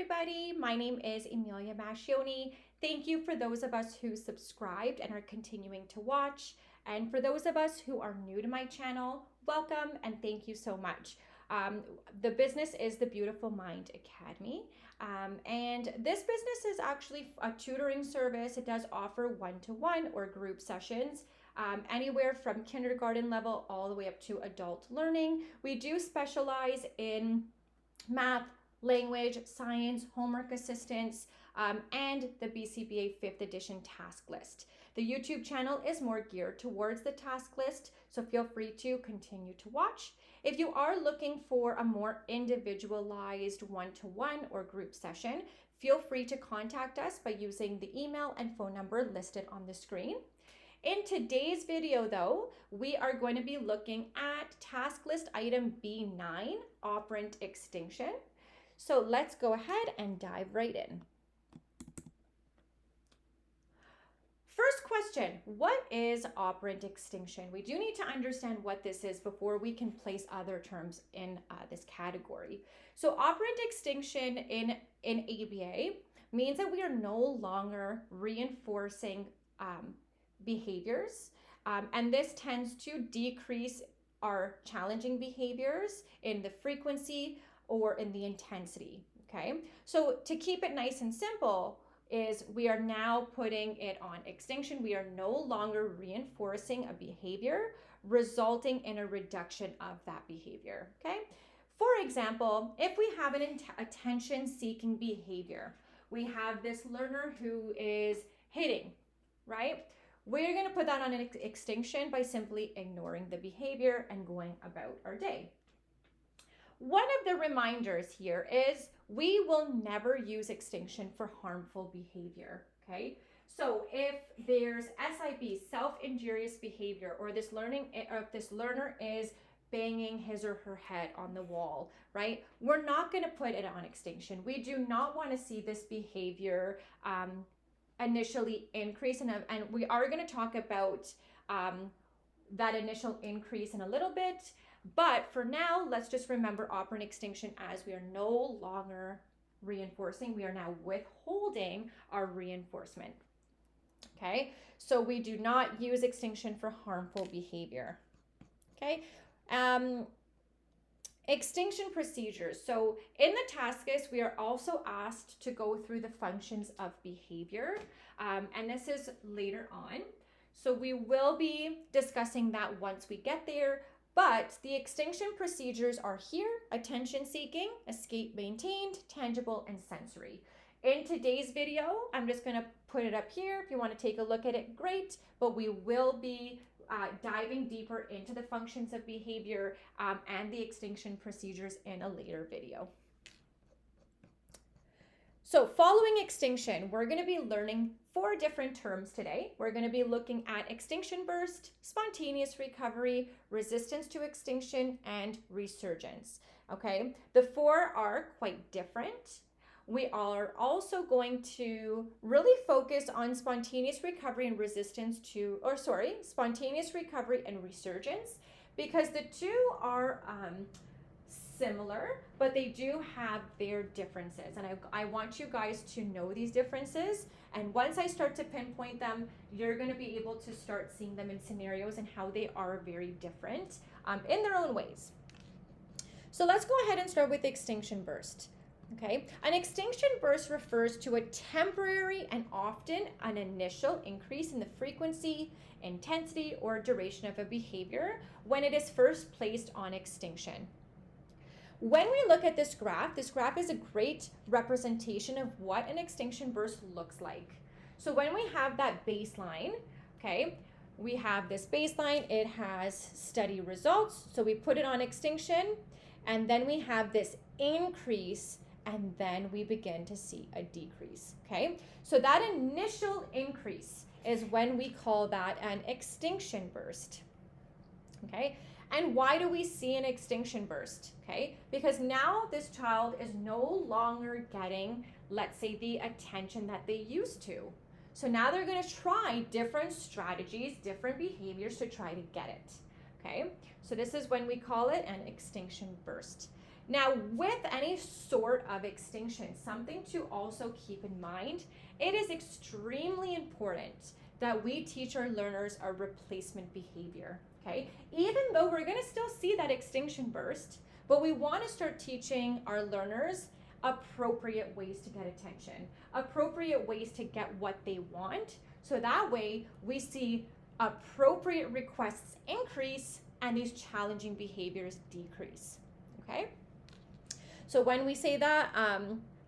everybody. My name is Emilia Mascioni. Thank you for those of us who subscribed and are continuing to watch. And for those of us who are new to my channel, welcome and thank you so much. The business is the Beautiful Mind Academy. And this business is actually a tutoring service. It does offer one-to-one or group sessions. Anywhere from kindergarten level all the way up to adult learning. We do specialize in math, language, science, homework assistance, and the BCBA 5th edition task list. The YouTube channel is more geared towards the task list, so feel free to continue to watch. If you are looking for a more individualized one-to-one or group session, feel free to contact us by using the email and phone number listed on the screen. In today's video though, we are going to be looking at task list item B-9, Operant Extinction. So let's go ahead and dive right in. First question, what is operant extinction? We do need to understand what this is before we can place other terms in this category. So operant extinction in ABA means that we are no longer reinforcing behaviors, and this tends to decrease our challenging behaviors in the frequency or in the intensity, okay? So to keep it nice and simple is we are now putting it on extinction. We are no longer reinforcing a behavior, resulting in a reduction of that behavior, okay? For example, if we have an attention-seeking behavior, we have this learner who is hitting, right? We're going to put that on an extinction by simply ignoring the behavior and going about our day. One of the reminders here is we will never use extinction for harmful behavior, okay? So if there's SIB, self-injurious behavior, or this learner is banging his or her head on the wall, right? We're not going to put it on extinction. We do not want to see this behavior initially increase, and we are going to talk about that initial increase in a little bit, but for now let's just remember operant extinction as we are no longer reinforcing, we are now withholding our reinforcement. Okay, so we do not use extinction for harmful behavior. Okay, extinction procedures. So in the task list, we are also asked to go through the functions of behavior, and this is later on. So we will be discussing that once we get there, but the extinction procedures are here: attention seeking, escape maintained, tangible, and sensory. In today's video, I'm just going to put it up here. If you want to take a look at it, great, but we will be diving deeper into the functions of behavior and the extinction procedures in a later video. So following extinction, we're going to be learning 4 different terms today. We're going to be looking at extinction burst, spontaneous recovery, resistance to extinction, and resurgence. Okay, the 4 are quite different. We are also going to really focus on spontaneous recovery and spontaneous recovery and resurgence, because the 2 are similar, but they do have their differences. And I want you guys to know these differences. And once I start to pinpoint them, you're going to be able to start seeing them in scenarios and how they are very different in their own ways. So let's go ahead and start with extinction burst. Okay, an extinction burst refers to a temporary and often an initial increase in the frequency, intensity, or duration of a behavior when it is first placed on extinction. When we look at this graph is a great representation of what an extinction burst looks like. So when we have that baseline, okay, we have this baseline, it has steady results, so we put it on extinction, and then we have this increase, and then we begin to see a decrease, okay? So that initial increase is when we call that an extinction burst, okay? And why do we see an extinction burst, okay? Because now this child is no longer getting, let's say, the attention that they used to. So now they're gonna try different strategies, different behaviors to try to get it, okay? So this is when we call it an extinction burst. Now, with any sort of extinction, something to also keep in mind, it is extremely important that we teach our learners our replacement behavior, okay? Even though we're gonna still see that extinction burst, but we wanna start teaching our learners appropriate ways to get attention, appropriate ways to get what they want, so that way we see appropriate requests increase and these challenging behaviors decrease, okay? So when we say that,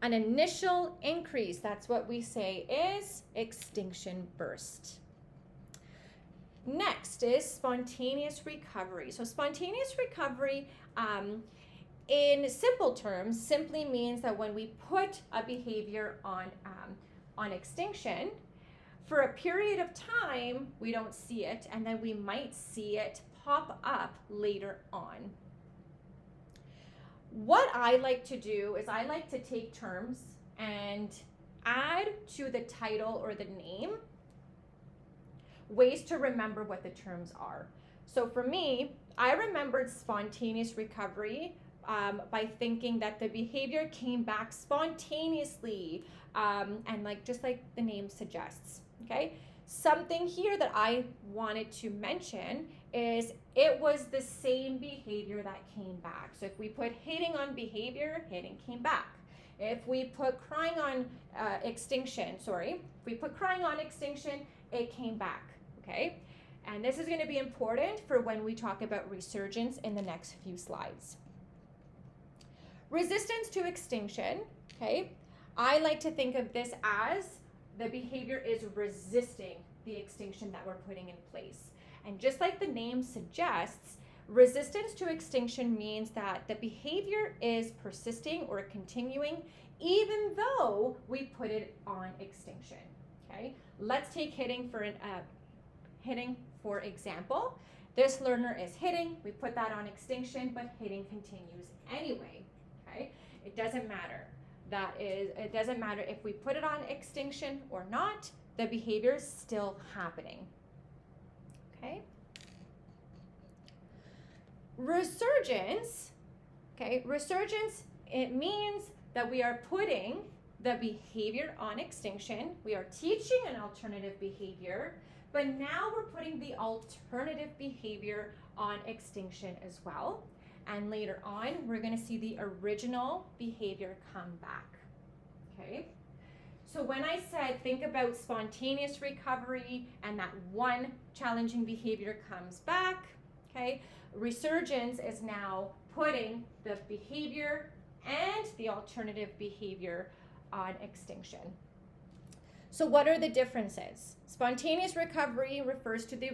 an initial increase, that's what we say is extinction burst. Next is spontaneous recovery. So spontaneous recovery, in simple terms, simply means that when we put a behavior on extinction, for a period of time, we don't see it, and then we might see it pop up later on. What I like to do is I like to take terms and add to the title or the name ways to remember what the terms are. So for me, I remembered spontaneous recovery by thinking that the behavior came back spontaneously, and just like the name suggests, okay? Something here that I wanted to mention is it was the same behavior that came back. So if we put hitting on behavior, hitting came back. If we put crying on extinction, it came back, okay? And this is going to be important for when we talk about resurgence in the next few slides. Resistance to extinction, okay? I like to think of this as the behavior is resisting the extinction that we're putting in place. And just like the name suggests, resistance to extinction means that the behavior is persisting or continuing even though we put it on extinction, okay? Let's take hitting for example. This learner is hitting, we put that on extinction, but hitting continues anyway, okay? It doesn't matter. It doesn't matter if we put it on extinction or not, the behavior is still happening, okay? Resurgence, okay? Resurgence, it means that we are putting the behavior on extinction. We are teaching an alternative behavior, but now we're putting the alternative behavior on extinction as well. And later on, we're going to see the original behavior come back, okay? So when I said think about spontaneous recovery and that one challenging behavior comes back, okay? Resurgence is now putting the behavior and the alternative behavior on extinction. So what are the differences? Spontaneous recovery refers to the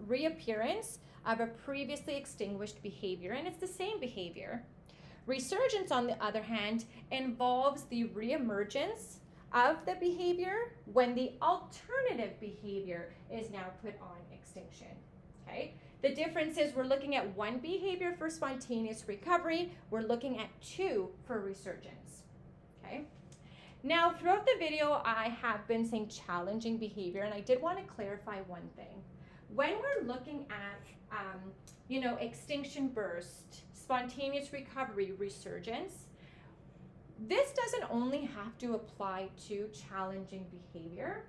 reappearance of a previously extinguished behavior, and it's the same behavior. Resurgence, on the other hand, involves the reemergence of the behavior when the alternative behavior is now put on extinction, okay? The difference is we're looking at one behavior for spontaneous recovery, we're looking at two for resurgence, okay? Now, throughout the video, I have been saying challenging behavior, and I did want to clarify one thing. When we're looking at, extinction burst, spontaneous recovery, resurgence, this doesn't only have to apply to challenging behavior.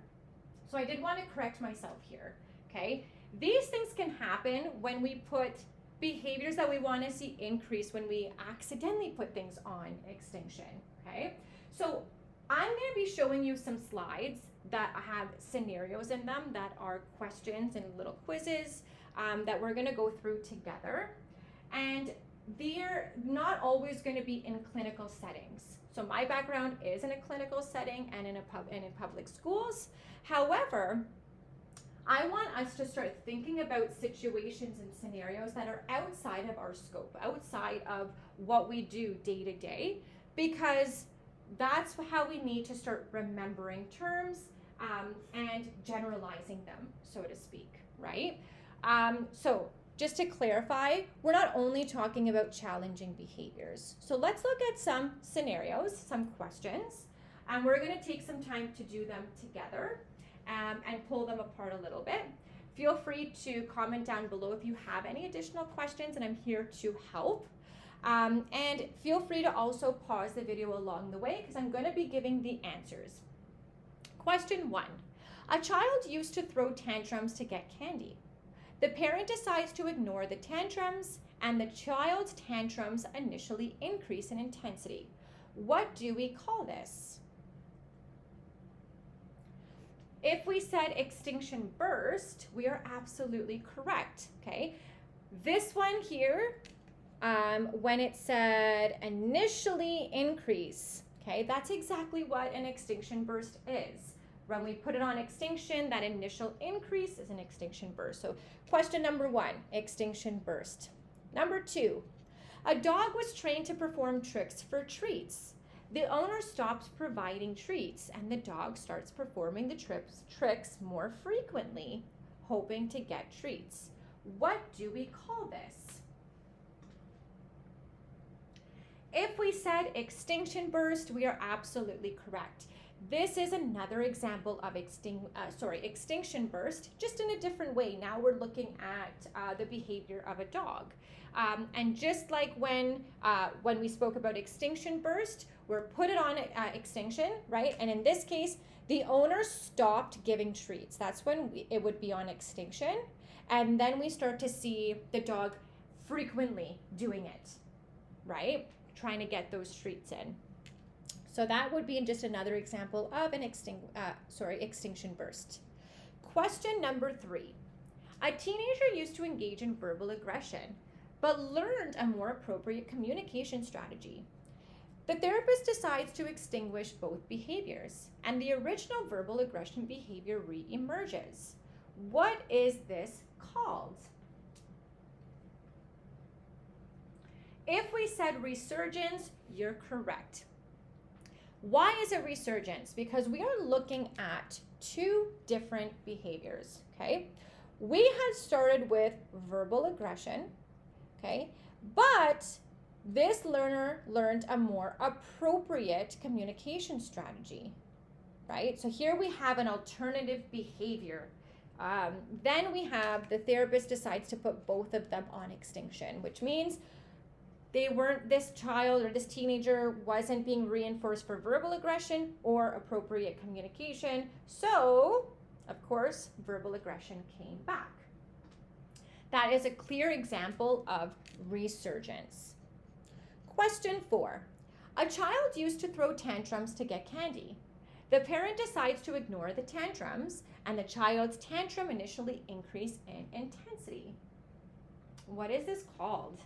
So I did want to correct myself here, okay? These things can happen when we put behaviors that we want to see increase when we accidentally put things on extinction, okay? So I'm going to be showing you some slides that have scenarios in them that are questions and little quizzes that we're going to go through together. And they're not always going to be in clinical settings. So my background is in a clinical setting and in public schools. However, I want us to start thinking about situations and scenarios that are outside of our scope, outside of what we do day to day, because that's how we need to start remembering terms and generalizing them, so to speak, right? So just to clarify, we're not only talking about challenging behaviors. So let's look at some scenarios, some questions, and we're going to take some time to do them together and pull them apart a little bit. Feel free to comment down below if you have any additional questions, and I'm here to help. And feel free to also pause the video along the way because I'm going to be giving the answers. Question 1. A child used to throw tantrums to get candy. The parent decides to ignore the tantrums, and the child's tantrums initially increase in intensity. What do we call this? If we said extinction burst, we are absolutely correct, okay? This one here, when it said initially increase, okay, that's exactly what an extinction burst is. When we put it on extinction, that initial increase is an extinction burst. So question number 1, extinction burst. Number 2, a dog was trained to perform tricks for treats. The owner stops providing treats and the dog starts performing the tricks more frequently, hoping to get treats. What do we call this? If we said extinction burst, we are absolutely correct. This is another example of extinction burst, just in a different way. Now we're looking at the behavior of a dog. And just like when we spoke about extinction burst, we're put it on extinction, right? And in this case, the owner stopped giving treats. That's when it would be on extinction. And then we start to see the dog frequently doing it, right? Trying to get those treats in. So that would be just another example of an extinction burst. Question number 3. A teenager used to engage in verbal aggression, but learned a more appropriate communication strategy. The therapist decides to extinguish both behaviors, and the original verbal aggression behavior re-emerges. What is this called? If we said resurgence, you're correct. Why is it resurgence? Because we are looking at 2 different behaviors, okay? We had started with verbal aggression, okay? But this learner learned a more appropriate communication strategy, right? So here we have an alternative behavior. Then we have the therapist decides to put both of them on extinction, which means this child or this teenager wasn't being reinforced for verbal aggression or appropriate communication. So, of course, verbal aggression came back. That is a clear example of resurgence. Question 4. A child used to throw tantrums to get candy. The parent decides to ignore the tantrums, and the child's tantrum initially increased in intensity. What is this called?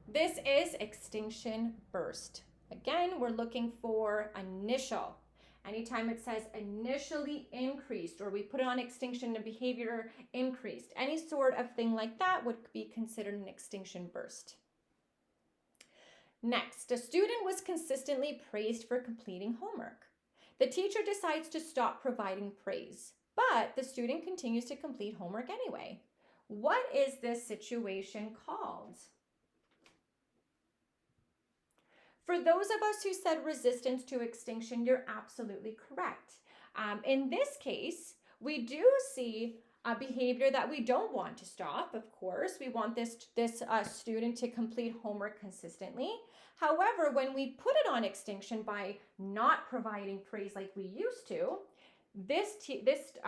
This is extinction burst. Again, we're looking for initial. Anytime it says initially increased, or we put it on extinction, the behavior increased, any sort of thing like that would be considered an extinction burst. Next, a student was consistently praised for completing homework. The teacher decides to stop providing praise, but the student continues to complete homework anyway. What is this situation called? For those of us who said resistance to extinction, you're absolutely correct. In this case, we do see a behavior that we don't want to stop, of course. We want this student to complete homework consistently. However, when we put it on extinction by not providing praise like we used to, this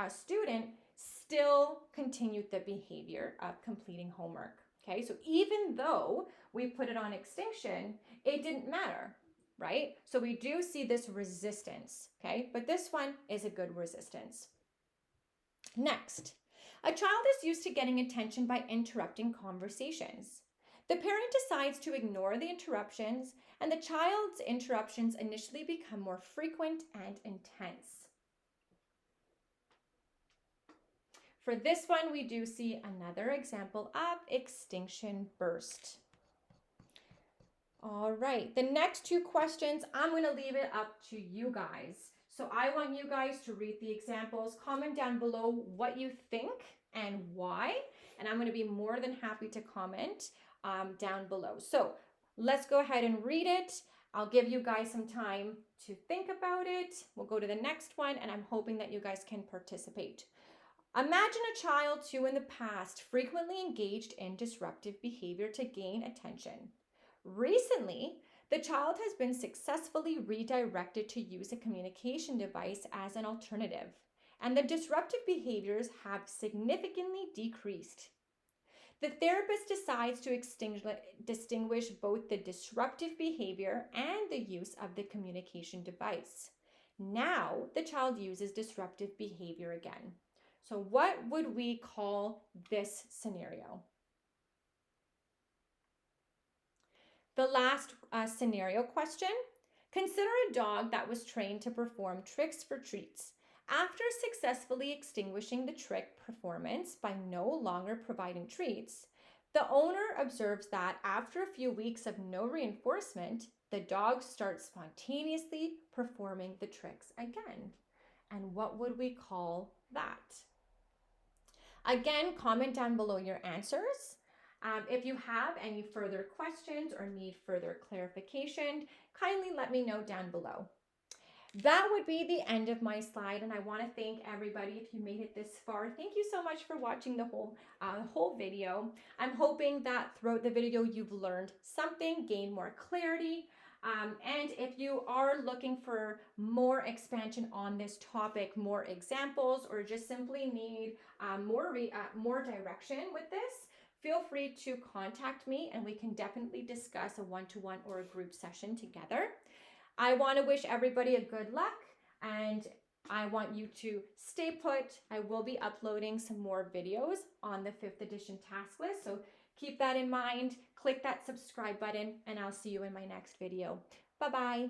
student still continued the behavior of completing homework. Okay, so even though we put it on extinction, it didn't matter, right? So we do see this resistance, okay? But this one is a good resistance. Next, a child is used to getting attention by interrupting conversations. The parent decides to ignore the interruptions, and the child's interruptions initially become more frequent and intense. For this one, we do see another example of extinction burst. All right, the next 2 questions, I'm going to leave it up to you guys. So I want you guys to read the examples, comment down below what you think and why, and I'm going to be more than happy to comment down below. So let's go ahead and read it. I'll give you guys some time to think about it. We'll go to the next one, and I'm hoping that you guys can participate. Imagine a child who in the past frequently engaged in disruptive behavior to gain attention. Recently, the child has been successfully redirected to use a communication device as an alternative, and the disruptive behaviors have significantly decreased. The therapist decides to distinguish both the disruptive behavior and the use of the communication device. Now, the child uses disruptive behavior again. So, what would we call this scenario? The last scenario question. Consider a dog that was trained to perform tricks for treats. After successfully extinguishing the trick performance by no longer providing treats, the owner observes that after a few weeks of no reinforcement, the dog starts spontaneously performing the tricks again. And what would we call that? Again, comment down below your answers. If you have any further questions or need further clarification, kindly let me know down below. That would be the end of my slide, and I want to thank everybody if you made it this far. Thank you so much for watching the whole video. I'm hoping that throughout the video you've learned something, gained more clarity, and if you are looking for more expansion on this topic, more examples, or just simply need more direction with this, feel free to contact me and we can definitely discuss a one-to-one or a group session together. I want to wish everybody a good luck, and I want you to stay put. I will be uploading some more videos on the 5th edition task list, so keep that in mind. Click that subscribe button, and I'll see you in my next video. Bye-bye.